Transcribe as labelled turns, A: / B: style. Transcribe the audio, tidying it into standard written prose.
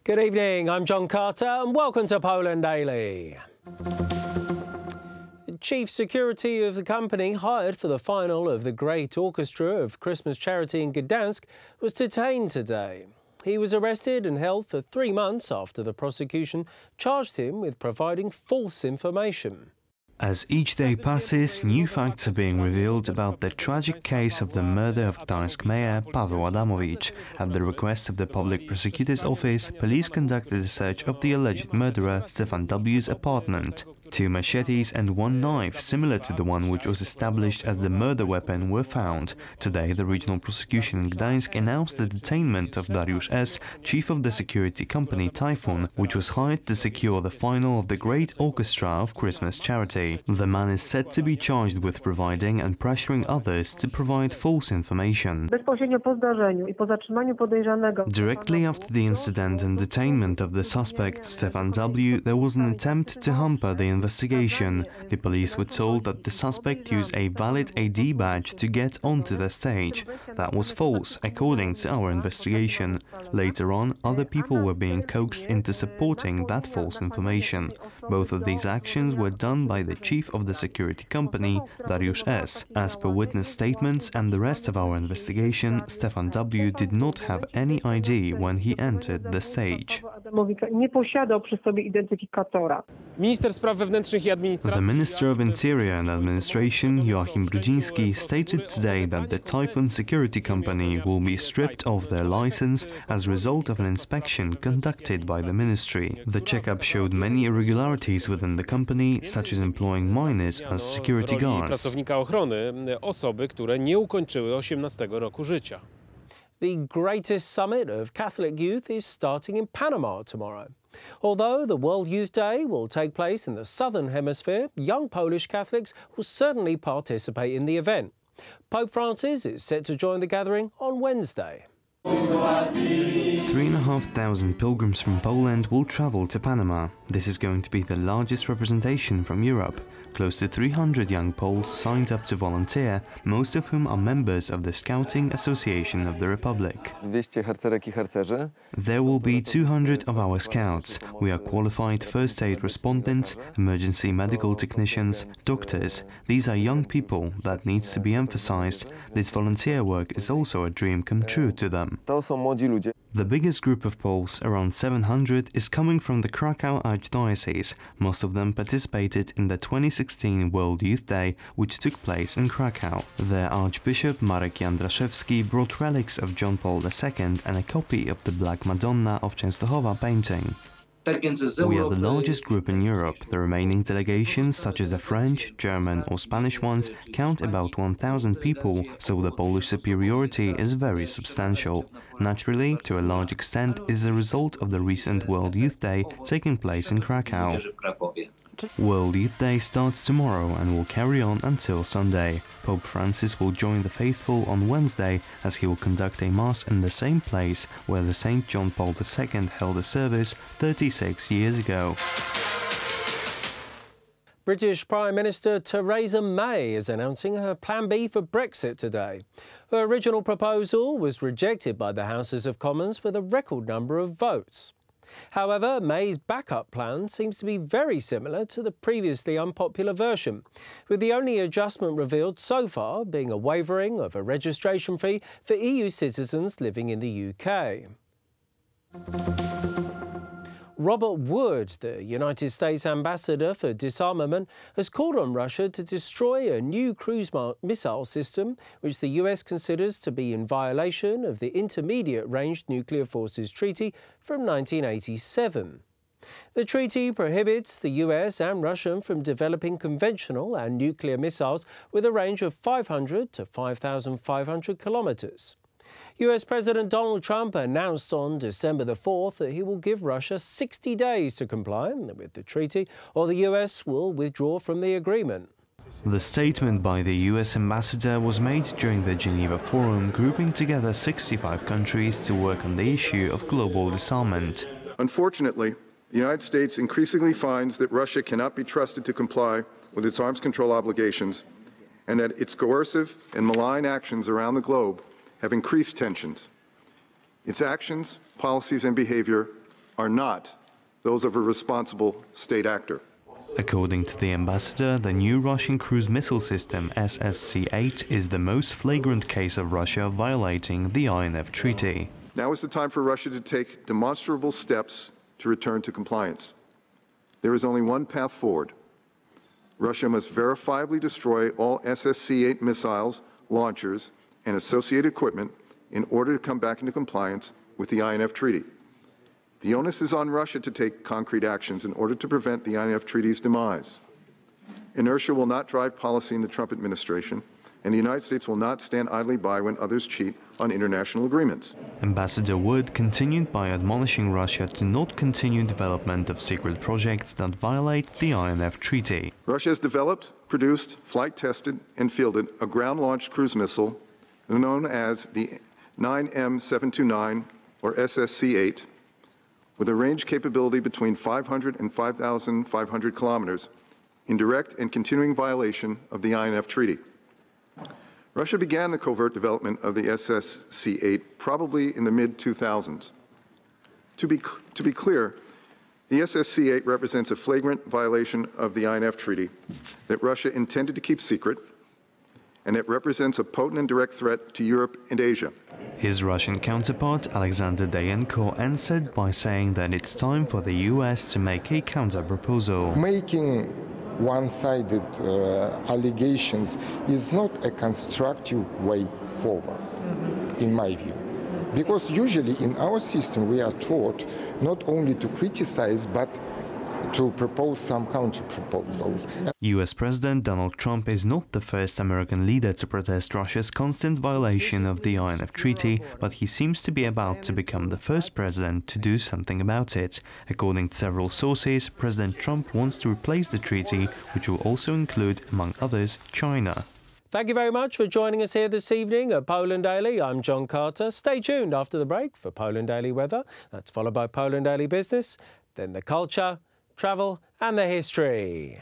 A: Good evening, I'm John Carter and welcome to Poland Daily. The chief security of the company hired for the final of the Great Orchestra of Christmas Charity in Gdansk was detained today. He was arrested and held for 3 months after the prosecution charged him with providing false information.
B: As each day passes, new facts are being revealed about the tragic case of the murder of Gdańsk Mayor Paweł Adamowicz. At the request of the Public Prosecutor's Office, police conducted a search of the alleged murderer Stefan W.'s apartment. 2 machetes and 1 knife, similar to the one which was established as the murder weapon, were found. Today, the regional prosecution in Gdańsk announced the detainment of Dariusz S., chief of the security company Typhoon, which was hired to secure the final of the Great Orchestra of Christmas Charity. The man is said to be charged with providing and pressuring others to provide false information. Directly after the incident and detainment of the suspect, Stefan W., there was an attempt to hamper the investigation. The police were told that the suspect used a valid AD badge to get onto the stage. That was false, according to our investigation. Later on, other people were being coaxed into supporting that false information. Both of these actions were done by the chief of the security company, Dariusz S. As per witness statements and the rest of our investigation, Stefan W. did not have any ID when he entered the stage. The Minister of Interior and Administration, Joachim Brudziński, stated today that the Typhoon security company will be stripped of their license as a result of an inspection conducted by the ministry. The checkup showed many irregularities within the company, such as employing minors as security guards.
A: The greatest summit of Catholic youth is starting in Panama tomorrow. Although the World Youth Day will take place in the Southern Hemisphere, young Polish Catholics will certainly participate in the event. Pope Francis is set to join the gathering on Wednesday.
B: 3,500 pilgrims from Poland will travel to Panama. This is going to be the largest representation from Europe. Close to 300 young Poles signed up to volunteer, most of whom are members of the Scouting Association of the Republic. There will be 200 of our scouts. We are qualified first aid respondents, emergency medical technicians, doctors. These are young people that needs to be emphasized. This volunteer work is also a dream come true to them. The biggest group of Poles, around 700, is coming from the Krakow Archdiocese. Most of them participated in the 2016 World Youth Day, which took place in Krakow. Their Archbishop Marek Jędraszewski brought relics of John Paul II and a copy of the Black Madonna of Częstochowa painting. We are the largest group in Europe. The remaining delegations, such as the French, German or Spanish ones, count about 1,000 people, so the Polish superiority is very substantial. Naturally, to a large extent, it is a result of the recent World Youth Day taking place in Krakow. World Youth Day starts tomorrow and will carry on until Sunday. Pope Francis will join the faithful on Wednesday as he will conduct a mass in the same place where the St. John Paul II held a service 36 years ago.
A: British Prime Minister Theresa May is announcing her Plan B for Brexit today. Her original proposal was rejected by the Houses of Commons with a record number of votes. However, May's backup plan seems to be very similar to the previously unpopular version, with the only adjustment revealed so far being a waiving of a registration fee for EU citizens living in the UK. Robert Wood, the United States ambassador for disarmament, has called on Russia to destroy a new cruise missile system which the US considers to be in violation of the Intermediate-Range Nuclear Forces Treaty from 1987. The treaty prohibits the US and Russia from developing conventional and nuclear missiles with a range of 500 to 5,500 kilometres. US President Donald Trump announced on December the 4th that he will give Russia 60 days to comply with the treaty, or the US will withdraw from the agreement.
B: The statement by the US ambassador was made during the Geneva Forum, grouping together 65 countries to work on the issue of global disarmament.
C: Unfortunately, the United States increasingly finds that Russia cannot be trusted to comply with its arms control obligations, and that its coercive and malign actions around the globe have increased tensions. Its actions, policies, and behavior are not those of a responsible state actor.
B: According to the ambassador, the new Russian cruise missile system SSC-8 is the most flagrant case of Russia violating the INF Treaty.
C: Now is the time for Russia to take demonstrable steps to return to compliance. There is only one path forward. Russia must verifiably destroy all SSC-8 missiles, launchers, and associated equipment in order to come back into compliance with the INF Treaty. The onus is on Russia to take concrete actions in order to prevent the INF Treaty's demise. Inertia will not drive policy in the Trump administration, and the United States will not stand idly by when others cheat on international agreements.
B: Ambassador Wood continued by admonishing Russia to not continue development of secret projects that violate the INF Treaty.
C: Russia has developed, produced, flight-tested, and fielded a ground-launched cruise missile known as the 9M729, or SSC-8, with a range capability between 500 and 5,500 kilometers, in direct and continuing violation of the INF Treaty. Russia began the covert development of the SSC-8 probably in the mid-2000s. To be clear, the SSC-8 represents a flagrant violation of the INF Treaty that Russia intended to keep secret, and it represents a potent and direct threat to Europe and Asia.
B: His Russian counterpart, Alexander Dayenko, answered by saying that it's time for the US to make a counter-proposal.
D: Making one-sided allegations is not a constructive way forward, in my view. Because usually in our system we are taught not only to criticize, but to propose some counter-proposals.
B: US President Donald Trump is not the first American leader to protest Russia's constant violation of the INF Treaty, but he seems to be about to become the first president to do something about it. According to several sources, President Trump wants to replace the treaty, which will also include, among others, China.
A: Thank you very much for joining us here this evening at Poland Daily. I'm John Carter. Stay tuned after the break for Poland Daily Weather. That's followed by Poland Daily Business, then the culture, travel and the history.